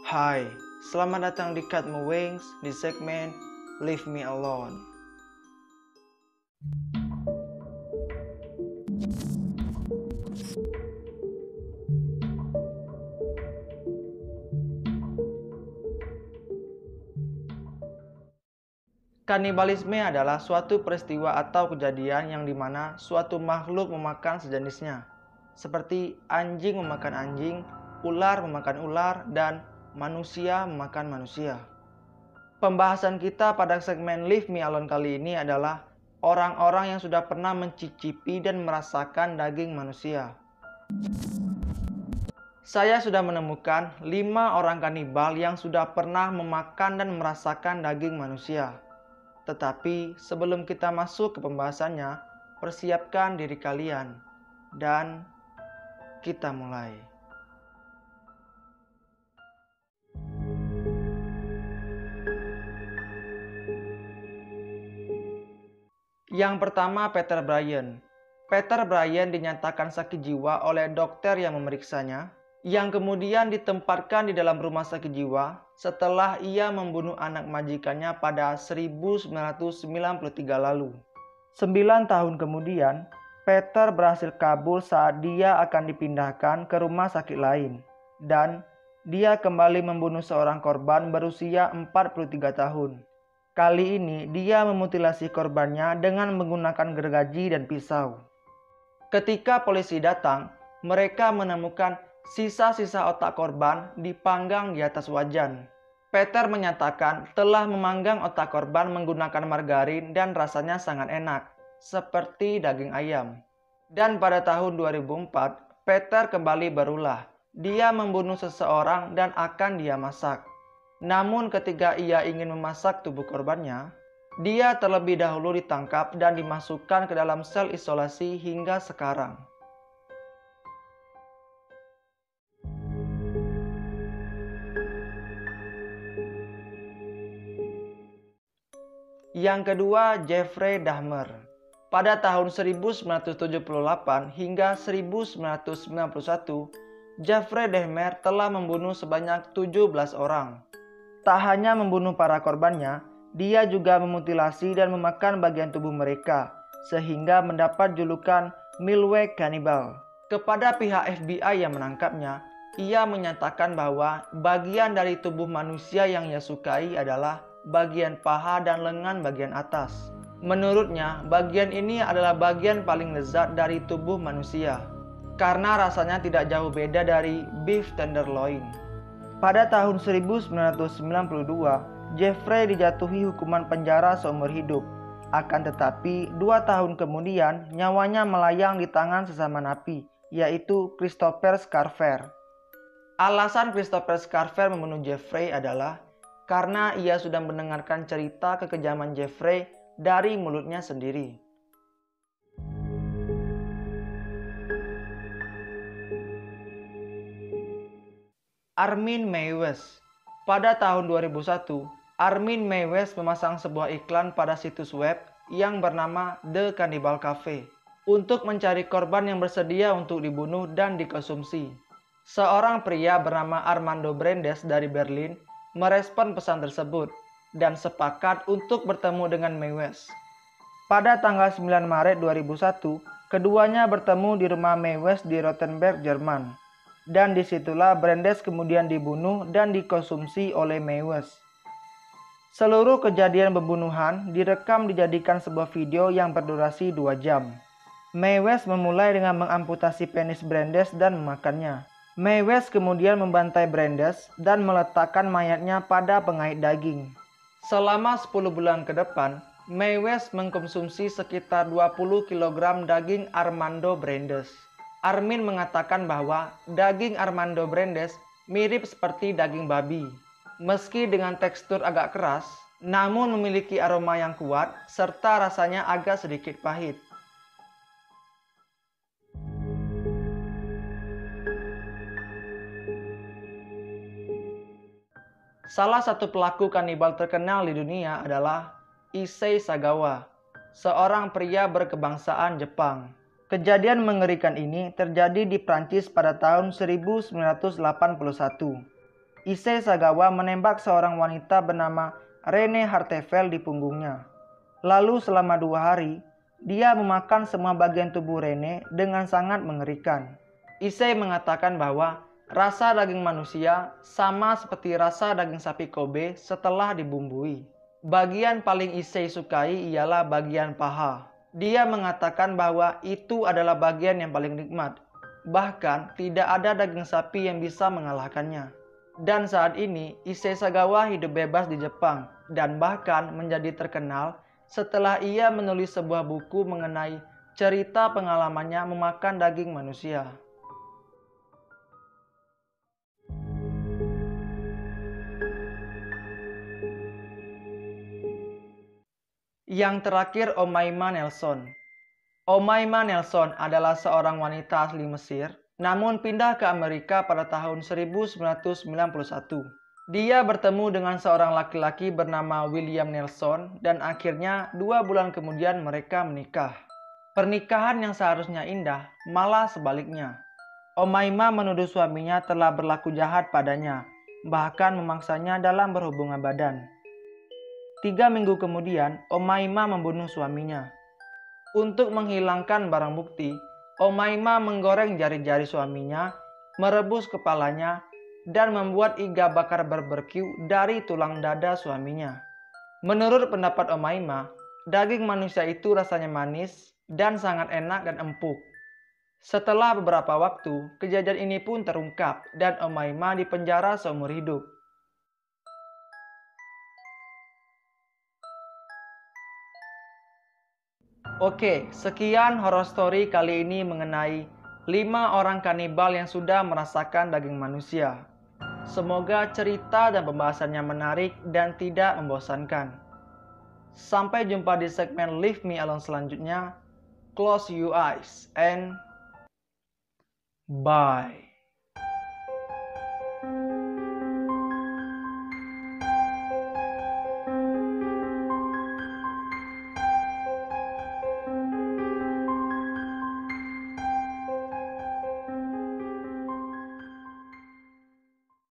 Hai, selamat datang di Cut My Wings di segmen Leave Me Alone. Kanibalisme adalah suatu peristiwa atau kejadian yang dimana suatu makhluk memakan sejenisnya, seperti anjing memakan anjing, ular memakan ular, dan manusia memakan manusia. Pembahasan kita pada segmen Leave Me Alone kali ini adalah orang-orang yang sudah pernah mencicipi dan merasakan daging manusia. Saya sudah menemukan 5 orang kanibal yang sudah pernah memakan dan merasakan daging manusia. Tetapi sebelum kita masuk ke pembahasannya, persiapkan diri kalian. Dan kita mulai. Yang pertama, Peter Bryan. Peter Bryan dinyatakan sakit jiwa oleh dokter yang memeriksanya, yang kemudian ditempatkan di dalam rumah sakit jiwa setelah ia membunuh anak majikannya pada 1993 lalu. 9 tahun kemudian, Peter berhasil kabur saat dia akan dipindahkan ke rumah sakit lain, dan dia kembali membunuh seorang korban berusia 43 tahun. Kali ini dia memutilasi korbannya dengan menggunakan gergaji dan pisau. Ketika polisi datang, mereka menemukan sisa-sisa otak korban dipanggang di atas wajan. Peter menyatakan telah memanggang otak korban menggunakan margarin dan rasanya sangat enak, seperti daging ayam. Dan pada tahun 2004, Peter kembali berulah. Dia membunuh seseorang dan akan dia masak. Namun ketika ia ingin memasak tubuh korbannya, dia terlebih dahulu ditangkap dan dimasukkan ke dalam sel isolasi hingga sekarang. Yang kedua, Jeffrey Dahmer. Pada tahun 1978 hingga 1991, Jeffrey Dahmer telah membunuh sebanyak 17 orang. Tak hanya membunuh para korbannya, dia juga memutilasi dan memakan bagian tubuh mereka, sehingga mendapat julukan Milwaukee Cannibal. Kepada pihak FBI yang menangkapnya, ia menyatakan bahwa bagian dari tubuh manusia yang ia sukai adalah bagian paha dan lengan bagian atas. Menurutnya, bagian ini adalah bagian paling lezat dari tubuh manusia, karena rasanya tidak jauh beda dari beef tenderloin. Pada tahun 1992, Jeffrey dijatuhi hukuman penjara seumur hidup. Akan tetapi, 2 tahun kemudian nyawanya melayang di tangan sesama napi, yaitu Christopher Scarfer. Alasan Christopher Scarfer membunuh Jeffrey adalah karena ia sudah mendengarkan cerita kekejaman Jeffrey dari mulutnya sendiri. Armin Meiwes. Pada tahun 2001, Armin Meiwes memasang sebuah iklan pada situs web yang bernama The Cannibal Cafe untuk mencari korban yang bersedia untuk dibunuh dan dikonsumsi. Seorang pria bernama Armando Brandes dari Berlin merespon pesan tersebut dan sepakat untuk bertemu dengan Meiwes. Pada tanggal 9 Maret 2001, keduanya bertemu di rumah Meiwes di Rothenburg, Jerman. Dan disitulah Brandes kemudian dibunuh dan dikonsumsi oleh Meiwes. Seluruh kejadian pembunuhan direkam dijadikan sebuah video yang berdurasi 2 jam. Meiwes memulai dengan mengamputasi penis Brandes dan memakannya. Meiwes kemudian membantai Brandes dan meletakkan mayatnya pada pengait daging. Selama 10 bulan ke depan, Meiwes mengkonsumsi sekitar 20 kg daging Armando Brandes. Armin mengatakan bahwa daging Armando Brandes mirip seperti daging babi. Meski dengan tekstur agak keras, namun memiliki aroma yang kuat serta rasanya agak sedikit pahit. Salah satu pelaku kanibal terkenal di dunia adalah Issei Sagawa, seorang pria berkebangsaan Jepang. Kejadian mengerikan ini terjadi di Prancis pada tahun 1981. Issei Sagawa menembak seorang wanita bernama Rene Hartevelt di punggungnya. Lalu selama 2 hari, dia memakan semua bagian tubuh Rene dengan sangat mengerikan. Issei mengatakan bahwa rasa daging manusia sama seperti rasa daging sapi Kobe setelah dibumbui. Bagian paling Issei sukai ialah bagian paha. Dia mengatakan bahwa itu adalah bagian yang paling nikmat. Bahkan tidak ada daging sapi yang bisa mengalahkannya. Dan saat ini Issei Sagawa hidup bebas di Jepang dan bahkan menjadi terkenal setelah ia menulis sebuah buku mengenai cerita pengalamannya memakan daging manusia. Yang terakhir, Omaima Nelson. Omaima Nelson adalah seorang wanita asli Mesir, namun pindah ke Amerika pada tahun 1991. Dia bertemu dengan seorang laki-laki bernama William Nelson dan akhirnya 2 bulan kemudian mereka menikah. Pernikahan yang seharusnya indah, malah sebaliknya. Omaima menuduh suaminya telah berlaku jahat padanya, bahkan memaksanya dalam berhubungan badan. 3 minggu kemudian, Omaima membunuh suaminya. Untuk menghilangkan barang bukti, Omaima menggoreng jari-jari suaminya, merebus kepalanya, dan membuat iga bakar barbeque dari tulang dada suaminya. Menurut pendapat Omaima, daging manusia itu rasanya manis dan sangat enak dan empuk. Setelah beberapa waktu, kejadian ini pun terungkap dan Omaima dipenjara seumur hidup. Oke, sekian horror story kali ini mengenai 5 orang kanibal yang sudah merasakan daging manusia. Semoga cerita dan pembahasannya menarik dan tidak membosankan. Sampai jumpa di segmen Leave Me Alone selanjutnya. Close your eyes and bye.